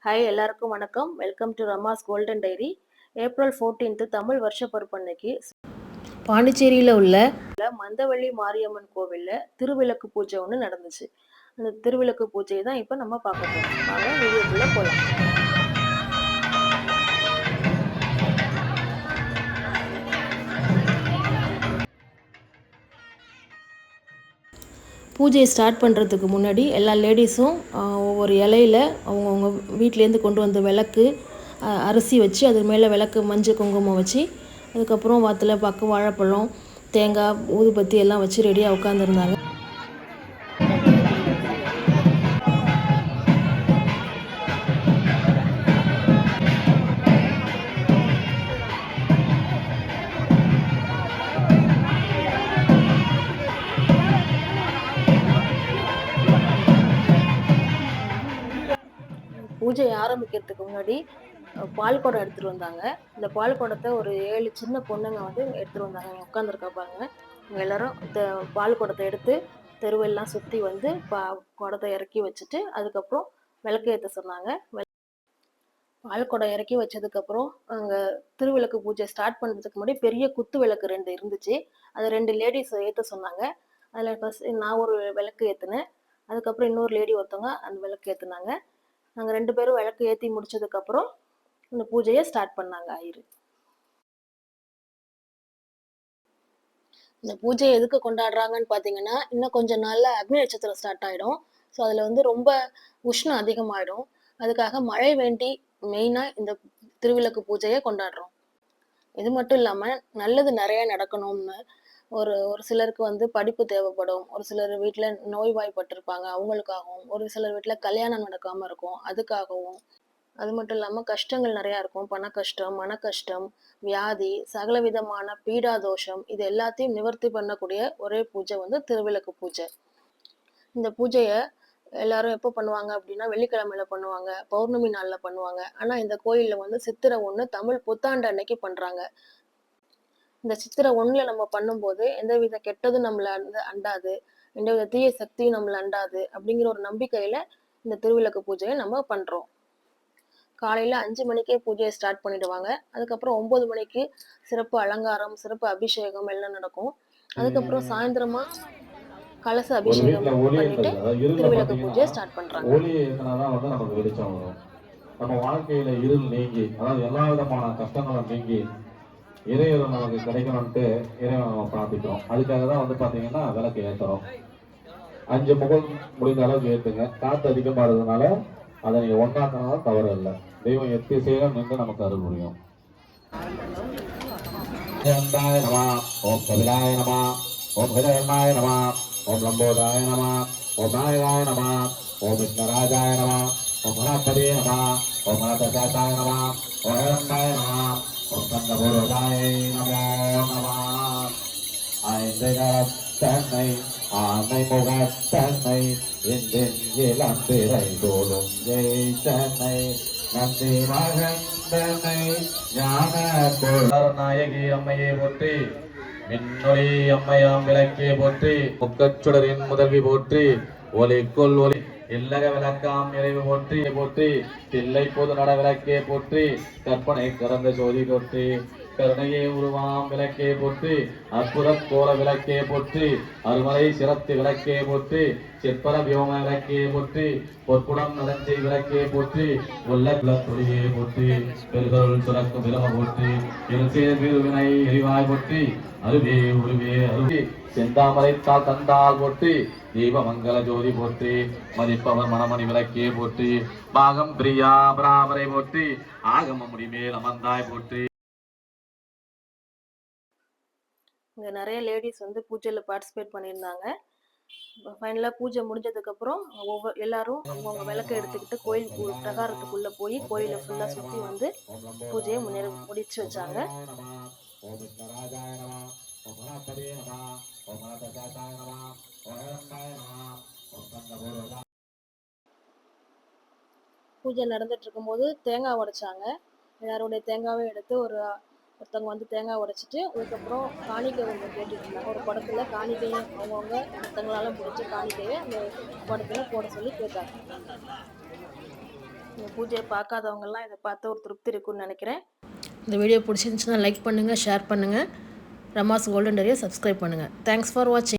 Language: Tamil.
ஹாய் எல்லாருக்கும் வணக்கம். Welcome to Rama's golden diary. April 14th Tamil வருஷ பொறுப்பன்னைக்கு பாண்டிச்சேரியில் உள்ள மந்தவள்ளி மாரியம்மன் கோவிலில் திருவிளக்கு பூஜை ஒன்று நடந்துச்சு. அந்த திருவிளக்கு பூஜையை தான் இப்போ நம்ம பார்க்க போகிறோம். வாங்க வீடியோக்குள்ளே போகலாம். பூஜையை ஸ்டார்ட் பண்ணுறதுக்கு முன்னாடி எல்லா லேடிஸும் ஒவ்வொரு இலையில் அவங்கவுங்க வீட்டிலேருந்து கொண்டு வந்த விளக்கு, அரிசி வச்சு அது மேலே விளக்கு மஞ்சள் குங்குமம் வச்சு, அதுக்கப்புறம் வாத்தில் பக்கம் வாழைப்பழம், தேங்காய், ஊதுபத்தி எல்லாம் வச்சு ரெடியாக உட்காந்துருந்தாங்க. பூஜை ஆரம்பிக்கிறதுக்கு முன்னாடி பால் குடம் எடுத்துகிட்டு வந்தாங்க. இந்த பால் குடத்தை ஒரு 7 சின்ன பொண்ணுங்க வந்து எடுத்துகிட்டு வந்தாங்க. உட்காந்துருக்கா பாருங்க. இவங்க எல்லாரும் பால் குடத்தை எடுத்து தெருவெல்லாம் சுற்றி வந்து குடத்தை இறக்கி வச்சுட்டு அதுக்கப்புறம் விளக்கு ஏற்ற சொன்னாங்க. பால் குடம் இறக்கி வச்சதுக்கப்புறம் அங்கே திருவிளக்கு பூஜை ஸ்டார்ட் பண்ணுறதுக்கு முன்னாடி பெரிய குத்து விளக்கு 2 இருந்துச்சு. அதை 2 லேடிஸ் ஏற்ற சொன்னாங்க. அதில் ஃபஸ்ட் நான் ஒரு விளக்கு ஏற்றினேன். அதுக்கப்புறம் இன்னொரு லேடி ஒருத்தவங்க அந்த விளக்கு ஏற்றுனாங்க. நாங்கள் 2 பேரும் விளக்கு ஏற்றி முடிச்சதுக்கப்புறம் இந்த பூஜையை ஸ்டார்ட் பண்ணாங்க ஐயரு. இந்த பூஜையை எதுக்கு கொண்டாடுறாங்கன்னு பார்த்தீங்கன்னா, இன்னும் கொஞ்சம் நாளில் அக்னி நட்சத்திரம் ஸ்டார்ட் ஆகிடும். ஸோ அதில் வந்து ரொம்ப உஷ்ணம் அதிகமாகிடும். அதுக்காக மழை வேண்டி மெயினாக இந்த திருவிளக்கு பூஜையை கொண்டாடுறோம். இது மட்டும் இல்லாமல் நல்லது நிறைய நடக்கணும்னு ஒரு சிலருக்கு வந்து படிப்பு தேவைப்படும். ஒரு சிலர் வீட்டில் நோய்வாய்ப்பட்டிருப்பாங்க, அவங்களுக்காகவும். ஒரு சிலர் வீட்டில் கல்யாணம் நடக்காமல் இருக்கும், அதுக்காகவும். அது மட்டும் இல்லாமல் கஷ்டங்கள் நிறையா இருக்கும். பண கஷ்டம், மன கஷ்டம், வியாதி, சகல விதமான பீடாதோஷம், இது எல்லாத்தையும் நிவர்த்தி பண்ணக்கூடிய ஒரே பூஜை வந்து திருவிளக்கு பூஜை. இந்த பூஜையை எல்லாரும் எப்போ பண்ணுவாங்க அப்படின்னா, வெள்ளிக்கிழமையில பண்ணுவாங்க, பௌர்ணமி நாளில் பண்ணுவாங்க. ஆனால் இந்த கோயிலில் வந்து சித்திரை 1 தமிழ் புத்தாண்டு அன்னைக்கு பண்ணுறாங்க. இந்த சித்திரை 1 நம்ம பண்ணும்போது எந்தவித கெட்டதும் நம்மளை அண்டாது, எந்தவித தீய சக்தியும் நம்மளை அண்டாது அப்படிங்கிற ஒரு நம்பிக்கையில் இந்த திருவிளக்கு பூஜையை நம்ம பண்ணுறோம். காலையில் 5 மணிக்கே பூஜையை ஸ்டார்ட் பண்ணிடுவாங்க. அதுக்கப்புறம் 9 மணிக்கு சிறப்பு அலங்காரம், சிறப்பு அபிஷேகம் எல்லாம் நடக்கும். அதுக்கப்புறம் சாயந்தரமா கலச அபிஷேகம் பண்ணிட்டு திருவிளக்கு பூஜையை ஸ்டார்ட் பண்றாங்க. ஒளி ஏற்றினாதான் வந்து நமக்கு வெளிச்சம் வரும். நம்ம வாழ்க்கையில இருள் நீங்கி, அதாவது எல்லா விதமான கஷ்டங்களும் நீங்கி இறைவன் நமக்கு கிடைக்கணும்ட்டு இறைவன் நம்ம பிரார்த்திக்கிறோம். அதுக்காக தான் வந்து பாத்தீங்கன்னா விளக்கு ஏற்றுறோம். 5 முகம் முடிந்த அளவுக்கு ஏற்றுங்க. காற்று அதிகமா இருந்ததுனால அதை நீங்க ஒன்றாக்கினாலும் தவறு இல்லை. தெய்வம் எத்தி செய்யணும் நின்று நமக்கு அருள் புரியும். ஓம் கபிலாய நம, ஓம் ஹிரண்யாய நம, ஓம் லம்போதாய நம, ஓம் நாயகாய நம, ஓம் விஷ்ணராஜாய நம, ஓம் கணபதியே நம, ஓம் கணபதாய நம, ஓம் ஹிரண்யாய நம, ஓம் சங்கபூர்வதாய நமோ நம. ஐந்து கரத்தன்னை ஆனை முகத்தன்னை இந்தின் இளம் திரை தோளும் ஜெய்தன்னை நந்தி மகந்தனை ஞான நாயகி அம்மையை போற்றி, மின்னொளி அம்மையாம் விளக்கே போற்றி, முக்கச்சுடரின் முதல்வி போற்றி, ஒலிக்குள் ஒலி இல்லக விளக்காம் நிறைவு போற்றி போற்றி, தில்லை பொது நட விளக்கே போற்றி, கற்பனை கறந்த ஜோதி போற்றி, கருணையே உருவாம் விளக்கே போற்றி, அற்புத கோல விளக்கே போற்றி, அருமலை சிரத்து விளக்கே போற்றி, சிற்பர வியோம விளக்கே போற்றி, பொற்குடம் நலஞ்சை விளக்கே போற்றி, உள்ள துளியே போற்றி, பெருகருள் சுரக்கும் விலம போற்றி, இருசேர் வினை எரிவாய் போற்றி, அருவே உருவே அருவி செந்தாமரைத்தால் தந்தால் போற்றி, தீபமங்கல ஜோதி போற்றி, மதிப்பவர் மணமணி விளக்கே போற்றி, பாகம் பிரியா பராமரை போற்றி, ஆகம முடிமேல் அமர்ந்தாய் போற்றி. இங்கே நிறைய லேடிஸ் வந்து பூஜையில் பார்ட்டிசிபேட் பண்ணியிருந்தாங்க. ஃபைனலாக பூஜை முடிஞ்சதுக்கப்புறம் எல்லாரும் அவங்கவுங்க விளக்கை எடுத்துக்கிட்டு கோயில் பிரகாரத்துக்குள்ளே போய் கோயிலை ஃபுல்லாக சுற்றி வந்து பூஜையை முடிச்சு வச்சாங்க. பூஜை நடந்துட்டு இருக்கும்போது தேங்காய் உடைச்சாங்க. எல்லாருடைய தேங்காவை எடுத்து ஒருத்தவங்க வந்து தேங்காய் உடைச்சிட்டு அதுக்கப்புறம் காணிக்கை வந்து கேட்டுட்டு இருந்தாங்க. ஒரு குடத்துல காணிக்கையை அவங்கவுங்க ஒருத்தவங்களால முடிச்ச காணிக்கையை அந்த குடத்துல போட சொல்லி கேட்டாங்க. இந்த பூஜையை பார்க்காதவங்கலாம் இதை பார்த்து ஒரு திருப்தி இருக்குன்னு நினைக்கிறேன். இந்த வீடியோ பிடிச்சிருந்துச்சுன்னா லைக் பண்ணுங்கள், ஷேர் பண்ணுங்கள். ரமாஸ் கோல்டன் டெரியை சப்ஸ்கிரைப் பண்ணுங்கள். தேங்க்ஸ் ஃபார் வாட்சிங்.